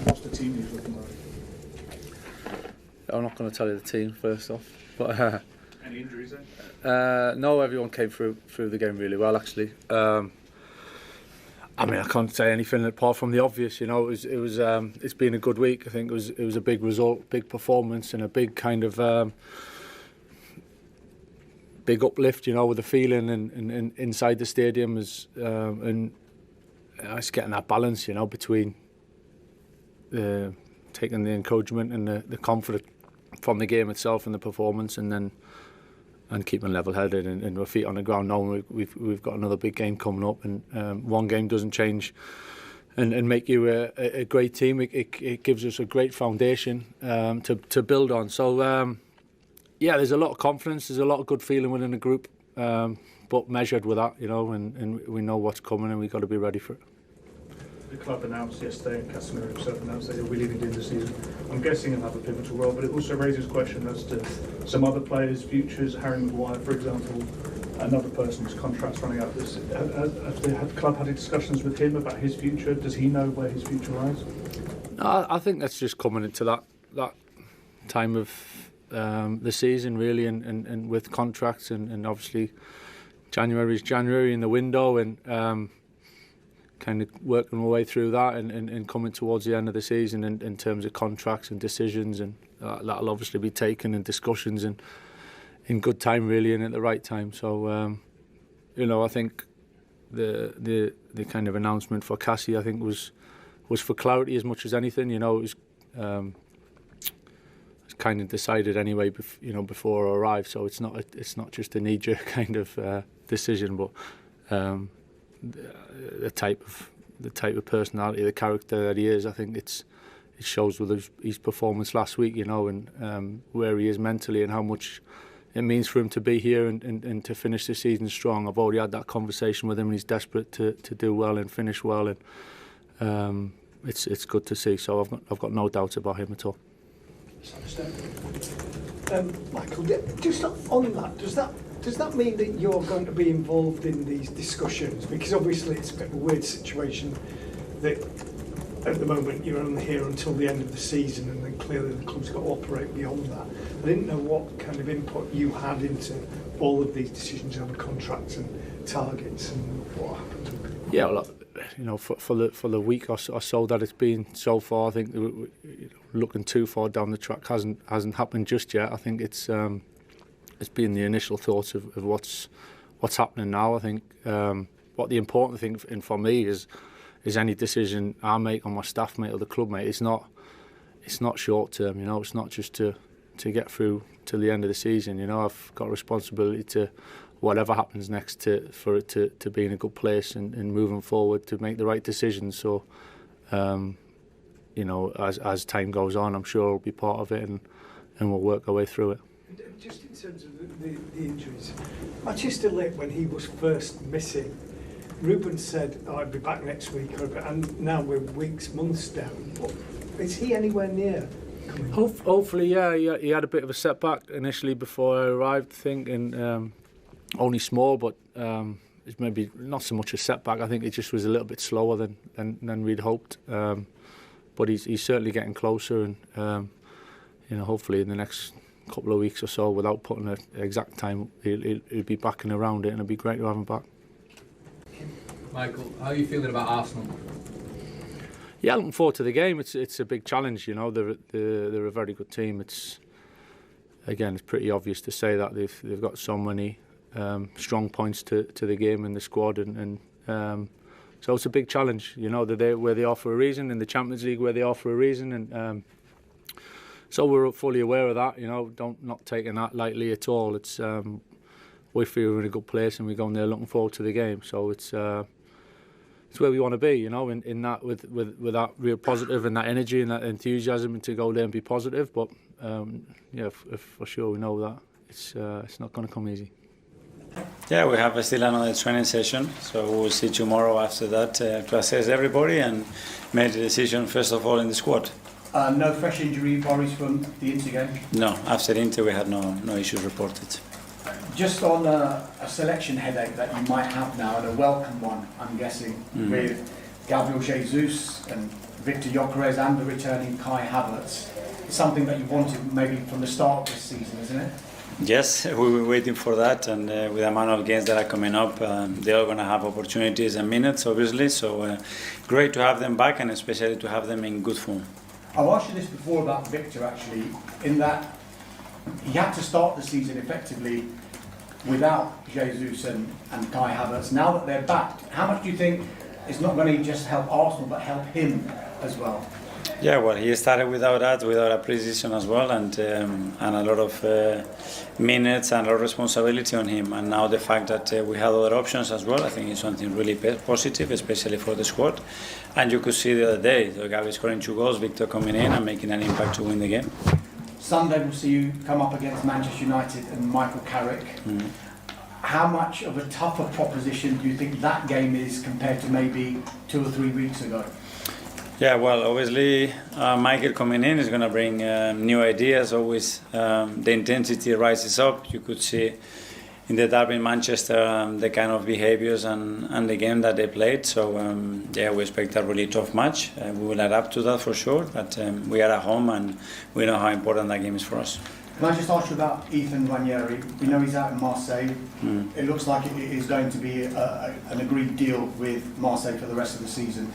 What's the team he's looking like? I'm not going to tell you the team first off, but Any injuries then? no, everyone came through the game really well actually. I mean, I can't say anything apart from the obvious. You know, it's been a good week. I think it was a big result, big performance, and a big kind of big uplift. You know, with the feeling and inside the stadium and it's getting that balance. You know, between taking the encouragement and the confidence from the game itself and the performance, and keeping level-headed and with feet on the ground, knowing we've got another big game coming up, and one game doesn't change and make you a great team. It gives us a great foundation to build on. So yeah, there's a lot of confidence, there's a lot of good feeling within the group, but measured with that, you know, and we know what's coming and we've got to be ready for it. The club announced yesterday, and Casemiro himself announced that he'll be leaving at the end of the season. I'm guessing he'll have a pivotal role, but it also raises question as to some other players' futures. Harry Maguire, for example, another person's contract's running out. Have the club had discussions with him about his future? Does he know where his future lies? I think that's just coming into that time of the season, really, and with contracts, and obviously January is January in the window, and kind of working my way through that and coming towards the end of the season in terms of contracts and decisions, and that'll obviously be taken in discussions and in good time, really, and at the right time. So you know, I think the kind of announcement for Cassie, I think was for clarity as much as anything. You know, it was kind of decided anyway, you know, before I arrived. So it's not just a knee-jerk kind of decision, but the type of personality, the character that he is, I think it shows with his performance last week, you know, and where he is mentally and how much it means for him to be here and to finish the season strong. I've already had that conversation with him, and he's desperate to do well and finish well, and it's good to see. So I've got no doubt about him at all. Michael, just on that, does that mean that you're going to be involved in these discussions? Because obviously it's a bit of a weird situation that at the moment you're only here until the end of the season, and then clearly the club's got to operate beyond that. I didn't know what kind of input you had into all of these decisions over contracts and targets and what happened. Yeah, well, you know, for the week or so that it's been so far, I think looking too far down the track hasn't happened just yet. I think it's been the initial thoughts of what's happening now. I think what the important thing for me is any decision I make on my staff mate or the club mate. It's not short term. You know, it's not just to get through till the end of the season. You know, I've got a responsibility to whatever happens next for it to be in a good place and moving forward to make the right decisions. So you know, as time goes on, I'm sure I'll be part of it and we'll work our way through it. Just in terms of the injuries, Manchester late when he was first missing, Ruben said, I'd be back next week, and now we're weeks, months down. Is he anywhere near coming? Hopefully, yeah. He had a bit of a setback initially before I arrived, I think, and only small, but it's maybe not so much a setback. I think it just was a little bit slower than we'd hoped. But he's certainly getting closer, and you know, hopefully in the next couple of weeks or so, without putting an exact time, he'll be back and around it, and it'd be great to have him back. Michael, how are you feeling about Arsenal? Yeah, looking forward to the game. It's a big challenge, you know. They're a very good team. It's pretty obvious to say that they've got so many strong points to the game and the squad, and so it's a big challenge. You know, they're where they are for a reason, in the Champions League where they are for a reason, and so we're fully aware of that. You know, not taking that lightly at all. It's we feel we're in a good place, and we're going there looking forward to the game. So it's where we want to be. You know, in that with that real positive and that energy and that enthusiasm, and to go there and be positive. But yeah, for sure we know that it's not going to come easy. Yeah, we have still another training session, so we'll see tomorrow after that to assess everybody and make the decision first of all in the squad. No fresh injury worries from the Inter game? No, after Inter we had no issues reported. Just on a selection headache that you might have now, and a welcome one, I'm guessing, with Gabriel Jesus and Victor Gyökeres and the returning Kai Havertz. It's something that you wanted maybe from the start of this season, isn't it? Yes, we were waiting for that, and with the amount of games that are coming up, they're all going to have opportunities and minutes, obviously. So great to have them back, and especially to have them in good form. I've asked you this before about Victor, actually, in that he had to start the season effectively without Jesus and Kai Havertz. Now that they're back, how much do you think it's not going to just help Arsenal, but help him as well? Yeah, well, he started without a pre-season as well, and a lot of minutes and a lot of responsibility on him. And now the fact that we have other options as well, I think is something really positive, especially for the squad. And you could see the other day, the guy scoring 2 goals, Victor coming in and making an impact to win the game. Sunday we'll see you come up against Manchester United and Mikel Carrick. How much of a tougher proposition do you think that game is compared to maybe 2 or 3 weeks ago? Yeah, well, obviously, Mikel coming in is going to bring new ideas. Always the intensity rises up. You could see in the derby in Manchester the kind of behaviours and the game that they played. So, yeah, we expect a really tough match. We will adapt to that for sure, but we are at home and we know how important that game is for us. Can I just ask you about Ethan Ranieri? We know he's out in Marseille. It looks like it is going to be an agreed deal with Marseille for the rest of the season.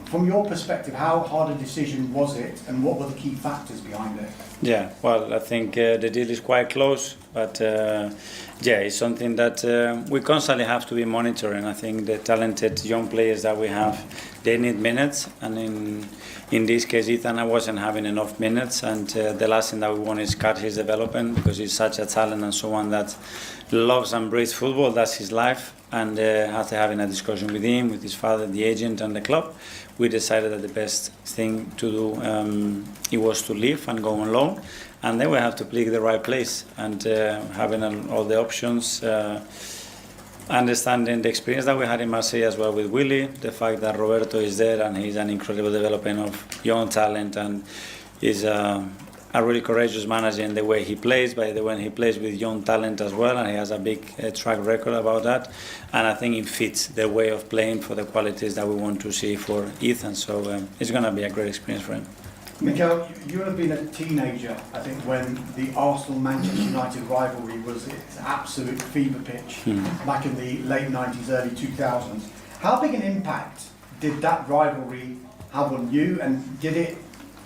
From your perspective, how hard a decision was it, and what were the key factors behind it? Yeah, well, I think the deal is quite close, but yeah, it's something that we constantly have to be monitoring. I think the talented young players that we have, they need minutes, and in this case, Ethan wasn't having enough minutes, and the last thing that we want is cut his development, because he's such a talent and someone that loves and breathes football. That's his life. And after having a discussion with him, with his father, the agent, and the club, we decided that the best thing to do it was to leave and go on loan, and then we have to pick the right place. And having all the options, understanding the experience that we had in Marseille as well with Willy, the fact that Roberto is there and he's an incredible development of young talent, and is a really courageous manager in the way he plays, by the way he plays with young talent as well, and he has a big track record about that. And I think it fits the way of playing for the qualities that we want to see for Ethan. So it's going to be a great experience for him. Mikel, you have been a teenager, I think, when the Arsenal-Manchester United rivalry was its absolute fever pitch back in the late 90s, early 2000s. How big an impact did that rivalry have on you, and did it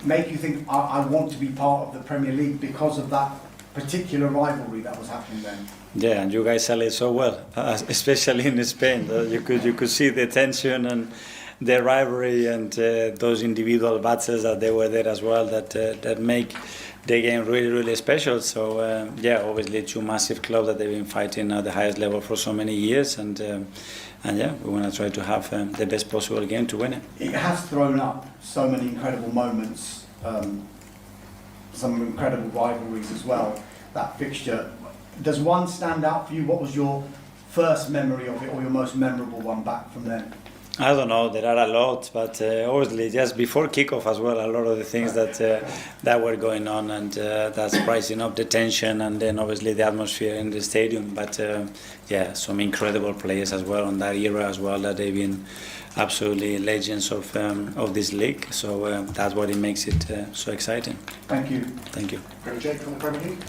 make you think, I want to be part of the Premier League because of that particular rivalry that was happening then? Yeah, and you guys sell it so well, especially in Spain. You could see the tension and the rivalry and those individual battles that they were there as well, that make the game really, really special. So yeah, obviously 2 massive clubs that they've been fighting at the highest level for so many years, and yeah, we want to try to have the best possible game to win it. It has thrown up so many incredible moments, some incredible rivalries as well, that fixture. Does one stand out for you? What was your first memory of it, or your most memorable one back from then? I don't know, there are a lot, but obviously just before kickoff as well, a lot of the things that were going on, and that's pricing up the tension, and then obviously the atmosphere in the stadium. But yeah, some incredible players as well on that era as well, that they've been absolutely legends of this league. So that's what it makes it so exciting. Thank you. Thank you. Jake from the Premier League.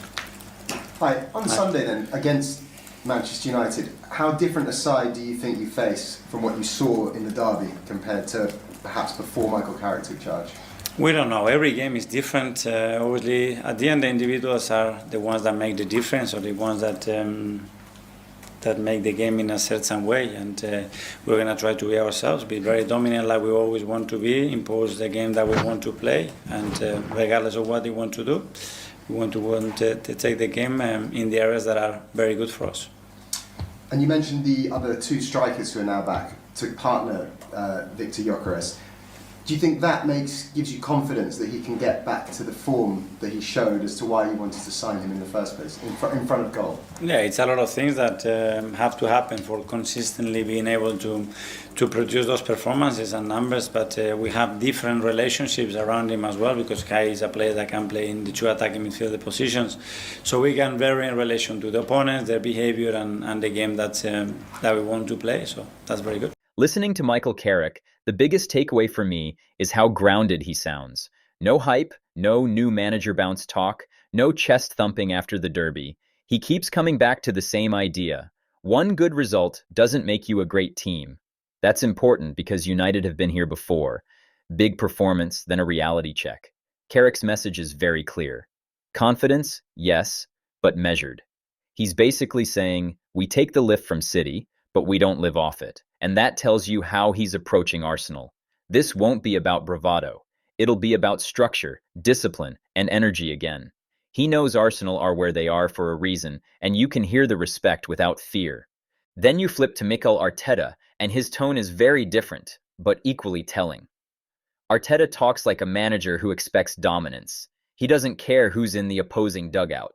Hi, on Sunday then, against Manchester United, how different a side do you think you face from what you saw in the derby compared to perhaps before Mikel Carrick took charge? We don't know. Every game is different. Obviously, at the end, the individuals are the ones that make the difference, or the ones that make the game in a certain way. And we're going to try to be ourselves, be very dominant like we always want to be, impose the game that we want to play, and regardless of what they want to do, we want to take the game in the areas that are very good for us. And you mentioned the other 2 strikers who are now back to partner Victor Gyökeres. Do you think that gives you confidence that he can get back to the form that he showed as to why you wanted to sign him in the first place, in front of goal? Yeah, it's a lot of things that have to happen for consistently being able to produce those performances and numbers, but we have different relationships around him as well, because Kai is a player that can play in the 2 attacking midfield positions. So we can vary in relation to the opponents, their behaviour, and the game that we want to play. So that's very good. Listening to Mikel Carrick, The biggest takeaway for me is how grounded he sounds. No hype, no new manager bounce talk, no chest thumping after the derby. He keeps coming back to the same idea. One good result doesn't make you a great team. That's important because United have been here before. Big performance, then a reality check. Carrick's message is very clear. Confidence, yes, but measured. He's basically saying, we take the lift from City, but we don't live off it. And that tells you how he's approaching Arsenal. This won't be about bravado. It'll be about structure, discipline, and energy again. He knows Arsenal are where they are for a reason, and you can hear the respect without fear. Then you flip to Mikel Arteta, and his tone is very different, but equally telling. Arteta talks like a manager who expects dominance. He doesn't care who's in the opposing dugout.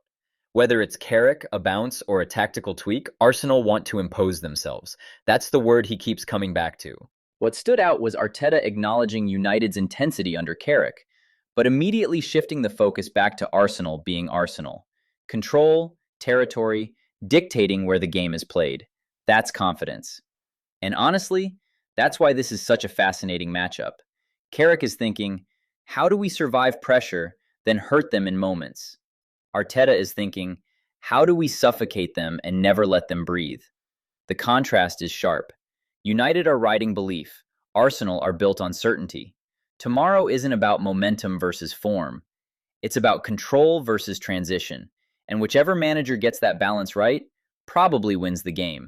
Whether it's Carrick, a bounce, or a tactical tweak, Arsenal want to impose themselves. That's the word he keeps coming back to. What stood out was Arteta acknowledging United's intensity under Carrick, but immediately shifting the focus back to Arsenal being Arsenal. Control, territory, dictating where the game is played. That's confidence. And honestly, that's why this is such a fascinating matchup. Carrick is thinking, how do we survive pressure, then hurt them in moments? Arteta is thinking, how do we suffocate them and never let them breathe? The contrast is sharp. United are riding belief. Arsenal are built on certainty. Tomorrow isn't about momentum versus form. It's about control versus transition. And whichever manager gets that balance right, probably wins the game.